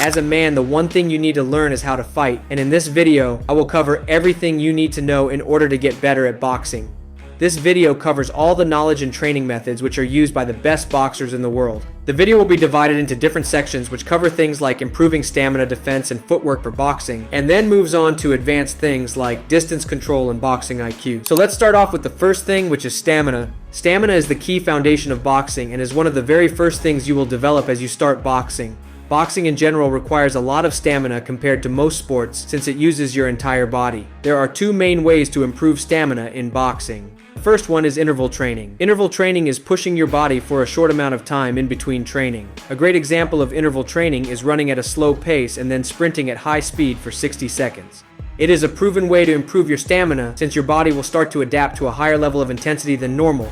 As a man, the one thing you need to learn is how to fight, and in this video, I will cover everything you need to know in order to get better at boxing. This video covers all the knowledge and training methods which are used by the best boxers in the world. The video will be divided into different sections which cover things like improving stamina, defense, and footwork for boxing, and then moves on to advanced things like distance control and boxing IQ. So let's start off with the first thing, which is stamina. Stamina is the key foundation of boxing and is one of the very first things you will develop as you start boxing. Boxing in general requires a lot of stamina compared to most sports since it uses your entire body. There are two main ways to improve stamina in boxing. The first one is interval training. Interval training is pushing your body for a short amount of time in between training. A great example of interval training is running at a slow pace and then sprinting at high speed for 60 seconds. It is a proven way to improve your stamina since your body will start to adapt to a higher level of intensity than normal.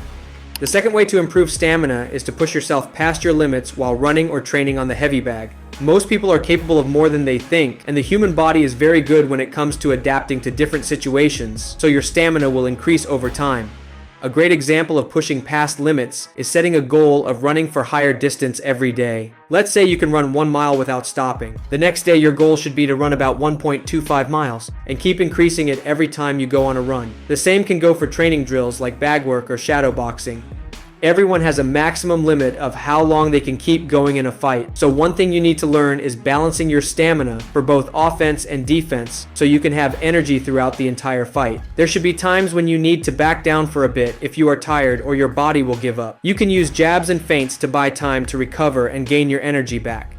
The second way to improve stamina is to push yourself past your limits while running or training on the heavy bag. Most people are capable of more than they think, and the human body is very good when it comes to adapting to different situations, so your stamina will increase over time. A great example of pushing past limits is setting a goal of running for higher distance every day. Let's say you can run 1 mile without stopping. The next day your goal should be to run about 1.25 miles, and keep increasing it every time you go on a run. The same can go for training drills like bag work or shadow boxing. Everyone has a maximum limit of how long they can keep going in a fight. So one thing you need to learn is balancing your stamina for both offense and defense so you can have energy throughout the entire fight. There should be times when you need to back down for a bit if you are tired or your body will give up. You can use jabs and feints to buy time to recover and gain your energy back.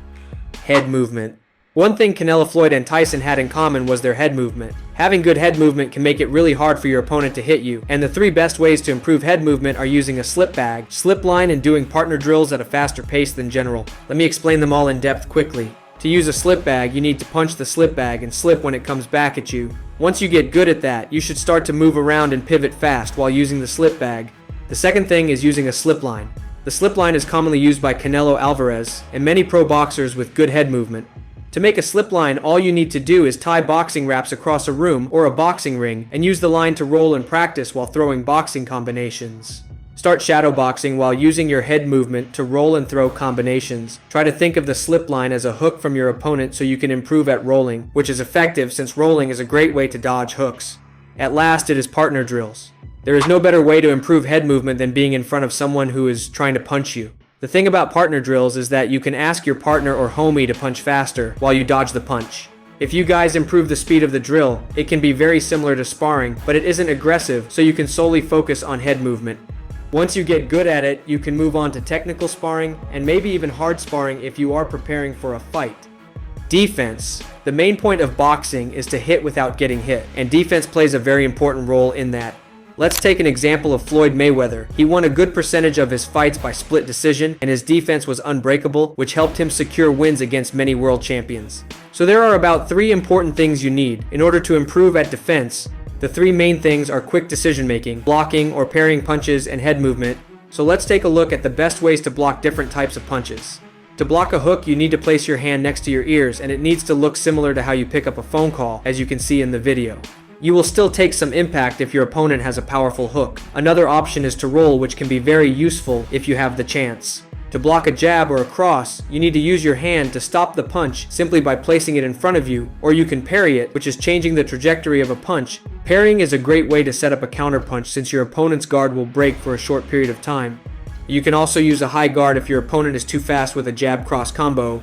Head movement. One thing Canelo Floyd and Tyson had in common was their head movement. Having good head movement can make it really hard for your opponent to hit you, and the three best ways to improve head movement are using a slip bag, slip line, and doing partner drills at a faster pace than general. Let me explain them all in depth quickly. To use a slip bag, you need to punch the slip bag and slip when it comes back at you. Once you get good at that, you should start to move around and pivot fast while using the slip bag. The second thing is using a slip line. The slip line is commonly used by Canelo Alvarez and many pro boxers with good head movement. To make a slip line, all you need to do is tie boxing wraps across a room or a boxing ring and use the line to roll and practice while throwing boxing combinations. Start shadow boxing while using your head movement to roll and throw combinations. Try to think of the slip line as a hook from your opponent so you can improve at rolling, which is effective since rolling is a great way to dodge hooks. At last, it is partner drills. There is no better way to improve head movement than being in front of someone who is trying to punch you. The thing about partner drills is that you can ask your partner or homie to punch faster while you dodge the punch. If you guys improve the speed of the drill, it can be very similar to sparring, but it isn't aggressive, so you can solely focus on head movement. Once you get good at it, you can move on to technical sparring and maybe even hard sparring if you are preparing for a fight. Defense. The main point of boxing is to hit without getting hit, and defense plays a very important role in that. Let's take an example of Floyd Mayweather. He won a good percentage of his fights by split decision, and his defense was unbreakable, which helped him secure wins against many world champions. So there are about 3 important things you need in order to improve at defense. The 3 main things are quick decision making, blocking or parrying punches, and head movement. So let's take a look at the best ways to block different types of punches. To block a hook, you need to place your hand next to your ears, and it needs to look similar to how you pick up a phone call, as you can see in the video. You will still take some impact if your opponent has a powerful hook. Another option is to roll, which can be very useful if you have the chance. To block a jab or a cross, you need to use your hand to stop the punch simply by placing it in front of you, or you can parry it, which is changing the trajectory of a punch. Parrying is a great way to set up a counter punch since your opponent's guard will break for a short period of time. You can also use a high guard if your opponent is too fast with a jab cross combo.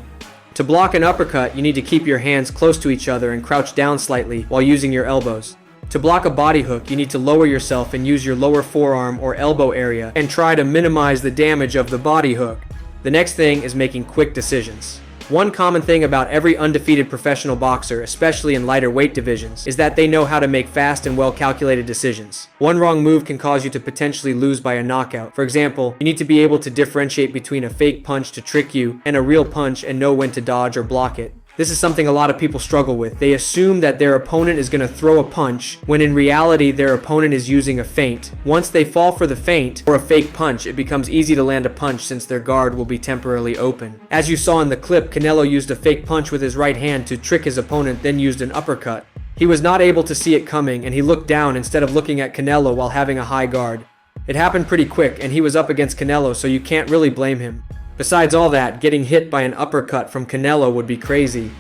To block an uppercut, you need to keep your hands close to each other and crouch down slightly while using your elbows. To block a body hook, you need to lower yourself and use your lower forearm or elbow area and try to minimize the damage of the body hook. The next thing is making quick decisions. One common thing about every undefeated professional boxer, especially in lighter weight divisions, is that they know how to make fast and well-calculated decisions. One wrong move can cause you to potentially lose by a knockout. For example, you need to be able to differentiate between a fake punch to trick you and a real punch and know when to dodge or block it. This is something a lot of people struggle with. They assume that their opponent is going to throw a punch, when in reality their opponent is using a feint. Once they fall for the feint, or a fake punch, it becomes easy to land a punch since their guard will be temporarily open. As you saw in the clip, Canelo used a fake punch with his right hand to trick his opponent, then used an uppercut. He was not able to see it coming, and he looked down instead of looking at Canelo while having a high guard. It happened pretty quick, and he was up against Canelo, so you can't really blame him. Besides all that, getting hit by an uppercut from Canelo would be crazy.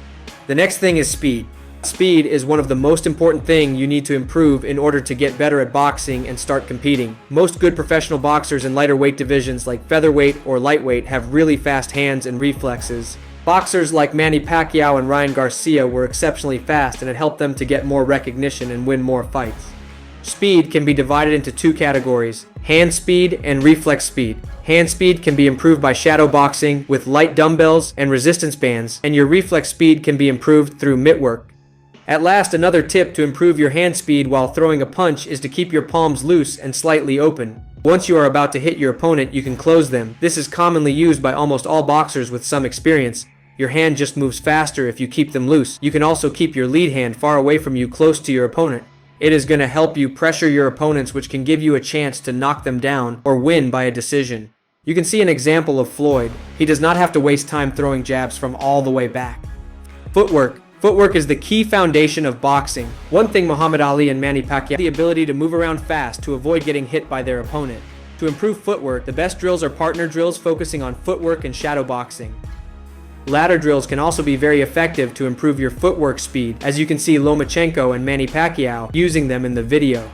The next thing is speed. Speed is one of the most important things you need to improve in order to get better at boxing and start competing. Most good professional boxers in lighter weight divisions like featherweight or lightweight have really fast hands and reflexes. Boxers like Manny Pacquiao and Ryan Garcia were exceptionally fast, and it helped them to get more recognition and win more fights. Speed can be divided into two categories: hand speed and reflex speed. Hand speed can be improved by shadow boxing with light dumbbells and resistance bands, and your reflex speed can be improved through mitt work. At last, another tip to improve your hand speed while throwing a punch is to keep your palms loose and slightly open. Once you are about to hit your opponent, you can close them. This is commonly used by almost all boxers with some experience. Your hand just moves faster if you keep them loose. You can also keep your lead hand far away from you, close to your opponent. It is going to help you pressure your opponents, which can give you a chance to knock them down or win by a decision. You can see an example of Floyd. He does not have to waste time throwing jabs from all the way back. Footwork. Footwork is the key foundation of boxing. One thing Muhammad Ali and Manny Pacquiao have the ability to move around fast to avoid getting hit by their opponent. To improve footwork, the best drills are partner drills focusing on footwork and shadow boxing. Ladder drills can also be very effective to improve your footwork speed, as you can see Lomachenko and Manny Pacquiao using them in the video.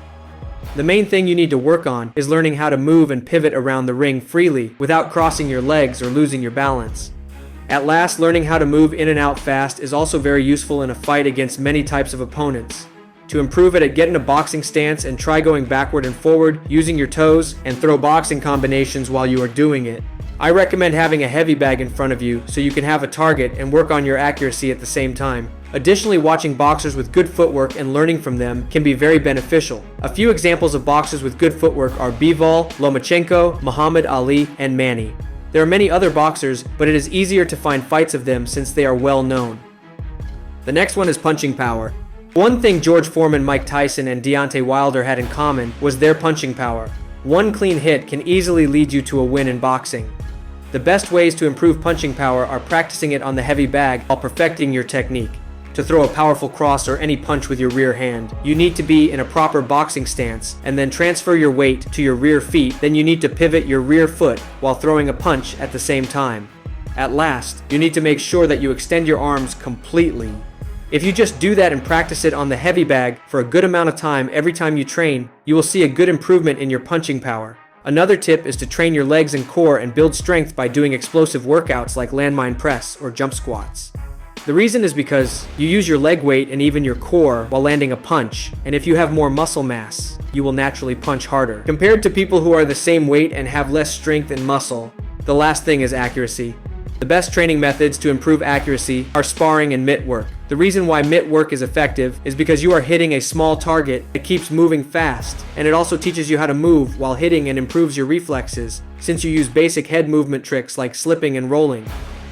The main thing you need to work on is learning how to move and pivot around the ring freely without crossing your legs or losing your balance. At last, learning how to move in and out fast is also very useful in a fight against many types of opponents. To improve it, get in a boxing stance and try going backward and forward, using your toes, and throw boxing combinations while you are doing it. I recommend having a heavy bag in front of you so you can have a target and work on your accuracy at the same time. Additionally, watching boxers with good footwork and learning from them can be very beneficial. A few examples of boxers with good footwork are Bivol, Lomachenko, Muhammad Ali, and Manny. There are many other boxers, but it is easier to find fights of them since they are well known. The next one is punching power. One thing George Foreman, Mike Tyson, and Deontay Wilder had in common was their punching power. One clean hit can easily lead you to a win in boxing. The best ways to improve punching power are practicing it on the heavy bag while perfecting your technique. To throw a powerful cross or any punch with your rear hand, you need to be in a proper boxing stance and then transfer your weight to your rear feet. Then you need to pivot your rear foot while throwing a punch at the same time. At last, you need to make sure that you extend your arms completely. If you just do that and practice it on the heavy bag for a good amount of time every time you train, you will see a good improvement in your punching power. Another tip is to train your legs and core and build strength by doing explosive workouts like landmine press or jump squats. The reason is because you use your leg weight and even your core while landing a punch, and if you have more muscle mass, you will naturally punch harder. Compared to people who are the same weight and have less strength and muscle, the last thing is accuracy. The best training methods to improve accuracy are sparring and mitt work. The reason why mitt work is effective is because you are hitting a small target that keeps moving fast, and it also teaches you how to move while hitting and improves your reflexes, since you use basic head movement tricks like slipping and rolling.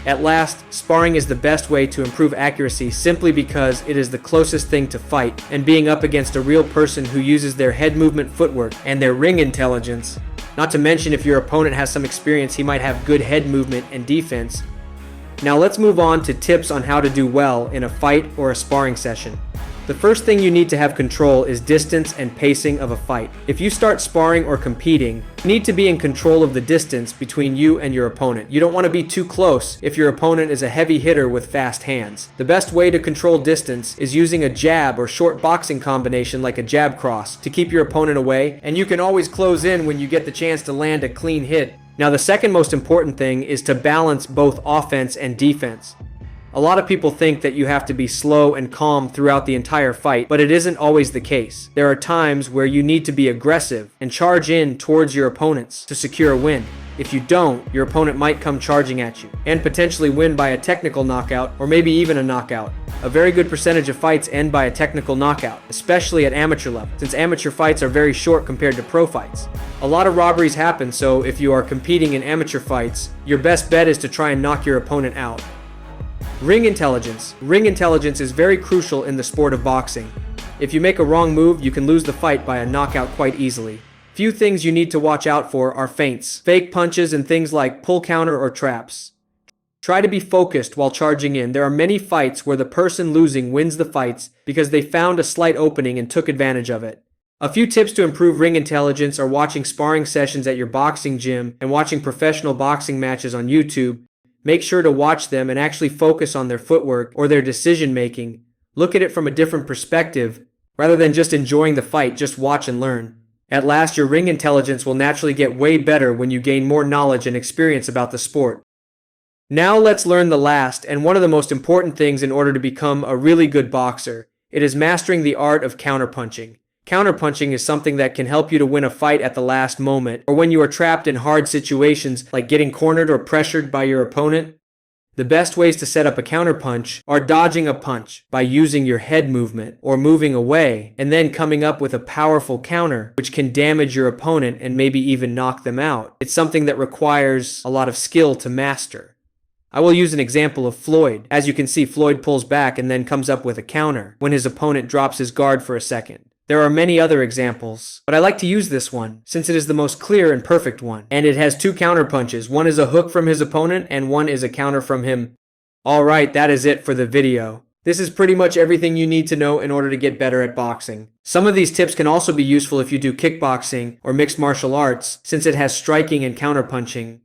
At last, sparring is the best way to improve accuracy simply because it is the closest thing to fight, and being up against a real person who uses their head movement footwork and their ring intelligence. Not to mention, if your opponent has some experience, he might have good head movement and defense. Now let's move on to tips on how to do well in a fight or a sparring session. The first thing you need to have control is distance and pacing of a fight. If you start sparring or competing, you need to be in control of the distance between you and your opponent. You don't want to be too close if your opponent is a heavy hitter with fast hands. The best way to control distance is using a jab or short boxing combination like a jab cross to keep your opponent away, and you can always close in when you get the chance to land a clean hit. Now, the second most important thing is to balance both offense and defense. A lot of people think that you have to be slow and calm throughout the entire fight, but it isn't always the case. There are times where you need to be aggressive and charge in towards your opponents to secure a win. If you don't, your opponent might come charging at you and potentially win by a technical knockout or maybe even a knockout. A very good percentage of fights end by a technical knockout, especially at amateur level, since amateur fights are very short compared to pro fights. A lot of robberies happen, so if you are competing in amateur fights, your best bet is to try and knock your opponent out. Ring intelligence. Ring intelligence is very crucial in the sport of boxing. If you make a wrong move, you can lose the fight by a knockout quite easily. Few things you need to watch out for are feints, fake punches, and things like pull counter or traps. Try to be focused while charging in. There are many fights where the person losing wins the fights because they found a slight opening and took advantage of it. A few tips to improve ring intelligence are watching sparring sessions at your boxing gym and watching professional boxing matches on YouTube. Make sure to watch them and actually focus on their footwork or their decision making. Look at it from a different perspective. Rather than just enjoying the fight, just watch and learn. At last, your ring intelligence will naturally get way better when you gain more knowledge and experience about the sport. Now let's learn the last and one of the most important things in order to become a really good boxer. It is mastering the art of counterpunching. Counterpunching is something that can help you to win a fight at the last moment, or when you are trapped in hard situations like getting cornered or pressured by your opponent. The best ways to set up a counterpunch are dodging a punch by using your head movement or moving away, and then coming up with a powerful counter which can damage your opponent and maybe even knock them out. It's something that requires a lot of skill to master. I will use an example of Floyd. As you can see, Floyd pulls back and then comes up with a counter when his opponent drops his guard for a second. There are many other examples, but I like to use this one since it is the most clear and perfect one, and it has two counter punches. One is a hook from his opponent and one is a counter from him. Alright, that is it for the video. This is pretty much everything you need to know in order to get better at boxing. Some of these tips can also be useful if you do kickboxing or mixed martial arts, since it has striking and counterpunching.